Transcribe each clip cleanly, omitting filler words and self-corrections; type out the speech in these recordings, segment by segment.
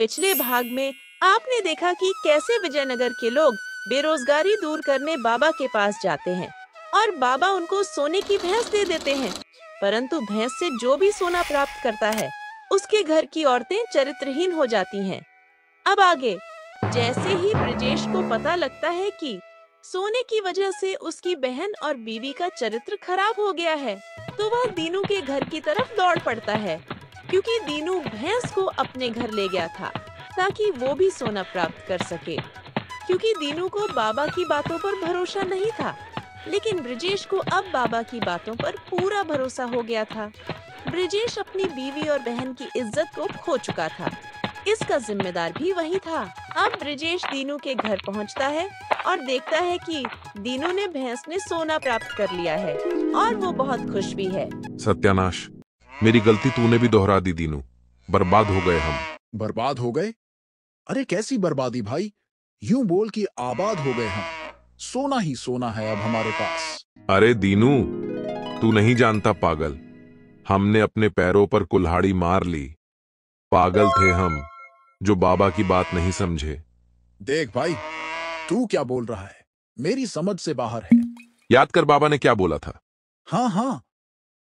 पिछले भाग में आपने देखा कि कैसे विजयनगर के लोग बेरोजगारी दूर करने बाबा के पास जाते हैं और बाबा उनको सोने की भैंस दे देते हैं। परंतु भैंस से जो भी सोना प्राप्त करता है, उसके घर की औरतें चरित्रहीन हो जाती हैं। अब आगे, जैसे ही ब्रजेश को पता लगता है कि सोने की वजह से उसकी बहन और बीवी का चरित्र खराब हो गया है, तो वह दीनू के घर की तरफ दौड़ पड़ता है, क्योंकि दीनू भैंस को अपने घर ले गया था ताकि वो भी सोना प्राप्त कर सके। क्योंकि दीनू को बाबा की बातों पर भरोसा नहीं था, लेकिन ब्रजेश को अब बाबा की बातों पर पूरा भरोसा हो गया था। ब्रजेश अपनी बीवी और बहन की इज्जत को खो चुका था। इसका जिम्मेदार भी वही था। अब ब्रजेश दीनू के घर पहुंचता है और देखता है कि दीनू ने भैंस ने सोना प्राप्त कर लिया है और वो बहुत खुश भी है। सत्यानाश, मेरी गलती तूने भी दोहरा दी दीनू। बर्बाद हो गए हम। बर्बाद हो गए? अरे कैसी बर्बादी भाई, यूं बोल कि आबाद हो गए हम। सोना ही सोना है अब हमारे पास। अरे दीनू, तू नहीं जानता पागल, हमने अपने पैरों पर कुल्हाड़ी मार ली। पागल थे हम जो बाबा की बात नहीं समझे। देख भाई, तू क्या बोल रहा है, मेरी समझ से बाहर है। याद कर बाबा ने क्या बोला था। हाँ हाँ,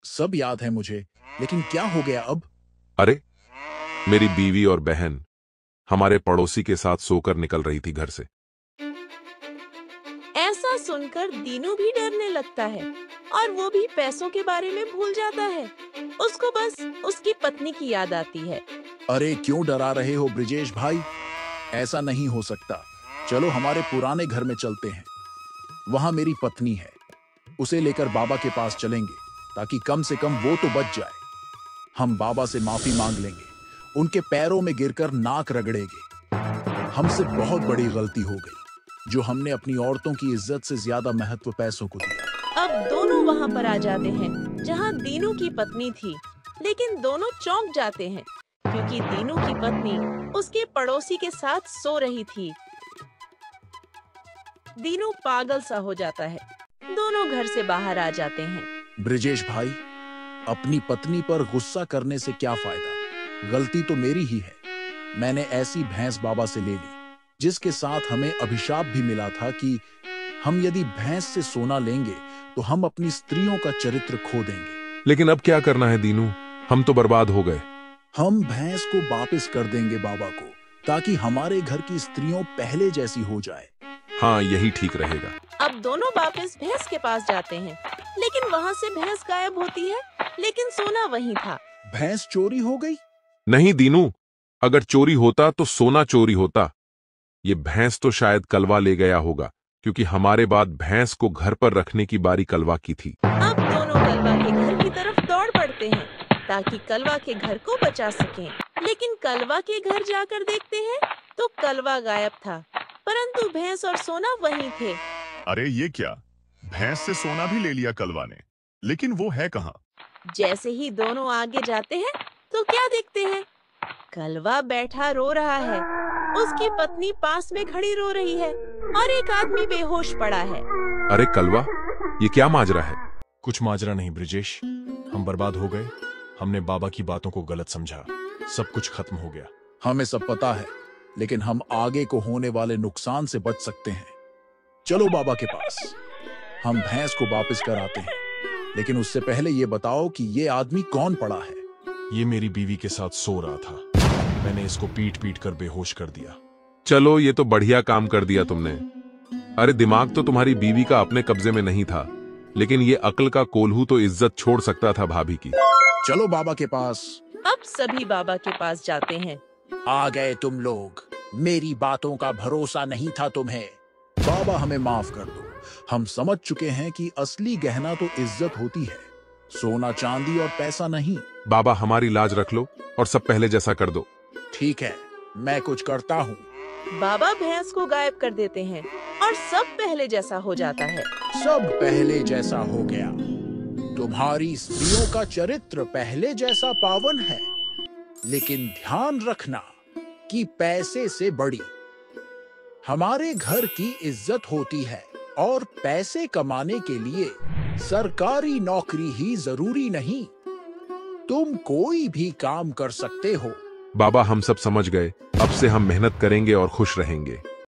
सब याद है मुझे, लेकिन क्या हो गया अब? अरे, मेरी बीवी और बहन हमारे पड़ोसी के साथ सोकर निकल रही थी घर से। ऐसा सुनकर दीनू भी डरने लगता है और वो भी पैसों के बारे में भूल जाता है। उसको बस उसकी पत्नी की याद आती है। अरे क्यों डरा रहे हो ब्रिजेश भाई, ऐसा नहीं हो सकता। चलो हमारे पुराने घर में चलते हैं, वहां मेरी पत्नी है। उसे लेकर बाबा के पास चलेंगे ताकि कम से कम वो तो बच जाए। हम बाबा से माफी मांग लेंगे, उनके पैरों में गिरकर नाक रगड़ेंगे। हमसे बहुत बड़ी गलती हो गई जो हमने अपनी औरतों की इज्जत से ज्यादा महत्व पैसों को दिया। अब दोनों वहाँ पर आ जाते हैं जहाँ दीनू की पत्नी थी, लेकिन दोनों चौंक जाते हैं क्योंकि दीनू की पत्नी उसके पड़ोसी के साथ सो रही थी। दीनू पागल सा हो जाता है। दोनों घर से बाहर आ जाते हैं। ब्रिजेश भाई, अपनी पत्नी पर गुस्सा करने से क्या फायदा, गलती तो मेरी ही है। मैंने ऐसी भैंस बाबा से ले ली जिसके साथ हमें अभिशाप भी मिला था कि हम यदि भैंस से सोना लेंगे तो हम अपनी स्त्रियों का चरित्र खो देंगे। लेकिन अब क्या करना है दीनू, हम तो बर्बाद हो गए। हम भैंस को वापस कर देंगे बाबा को, ताकि हमारे घर की स्त्रियों पहले जैसी हो जाए। हाँ, यही ठीक रहेगा। अब दोनों वापस भैंस के पास जाते हैं, लेकिन वहाँ से भैंस गायब होती है, लेकिन सोना वहीं था। भैंस चोरी हो गई? नहीं दीनू, अगर चोरी होता तो सोना चोरी होता। ये भैंस तो शायद कलवा ले गया होगा, क्योंकि हमारे बाद भैंस को घर पर रखने की बारी कलवा की थी। अब दोनों कलवा के घर की तरफ दौड़ पड़ते हैं ताकि कलवा के घर को बचा सकें। लेकिन कलवा के घर जाकर देखते हैं तो कलवा गायब था, परंतु भैंस और सोना वहीं थे। अरे ये क्या, भैंस से सोना भी ले लिया कलवा ने, लेकिन वो है कहाँ? जैसे ही दोनों आगे जाते हैं तो क्या देखते हैं, कलवा बैठा रो रहा है। उसकी पत्नी पास में खड़ी रो रही है और एक आदमी बेहोश पड़ा है। अरे कलवा, ये क्या माजरा है? कुछ माजरा नहीं ब्रिजेश, हम बर्बाद हो गए। हमने बाबा की बातों को गलत समझा, सब कुछ खत्म हो गया। हमें सब पता है, लेकिन हम आगे को होने वाले नुकसान से बच सकते हैं। चलो बाबा के पास, हम भैंस को वापस कराते हैं। लेकिन उससे पहले ये बताओ कि ये आदमी कौन पड़ा है? ये मेरी बीवी के साथ सो रहा था, मैंने इसको पीट पीट कर बेहोश कर दिया। चलो, ये तो बढ़िया काम कर दिया तुमने। अरे दिमाग तो तुम्हारी बीवी का अपने कब्जे में नहीं था, लेकिन ये अक्ल का कोल्हू तो इज्जत छोड़ सकता था भाभी की। चलो बाबा के पास। अब सभी बाबा के पास जाते हैं। आ गए तुम लोग, मेरी बातों का भरोसा नहीं था तुम्हें। बाबा हमें माफ कर दो, हम समझ चुके हैं कि असली गहना तो इज्जत होती है, सोना चांदी और पैसा नहीं। बाबा, हमारी लाज रख लो और सब पहले जैसा कर दो। ठीक है, मैं कुछ करता हूँ। बाबा भैंस को गायब कर देते हैं और सब पहले जैसा हो जाता है। सब पहले जैसा हो गया। तुम्हारी स्त्रियों का चरित्र पहले जैसा पावन है, लेकिन ध्यान रखना कि पैसे से बड़ी हमारे घर की इज्जत होती है और पैसे कमाने के लिए सरकारी नौकरी ही जरूरी नहीं। तुम कोई भी काम कर सकते हो, बाबा हम सब समझ गए, अब से हम मेहनत करेंगे और खुश रहेंगे।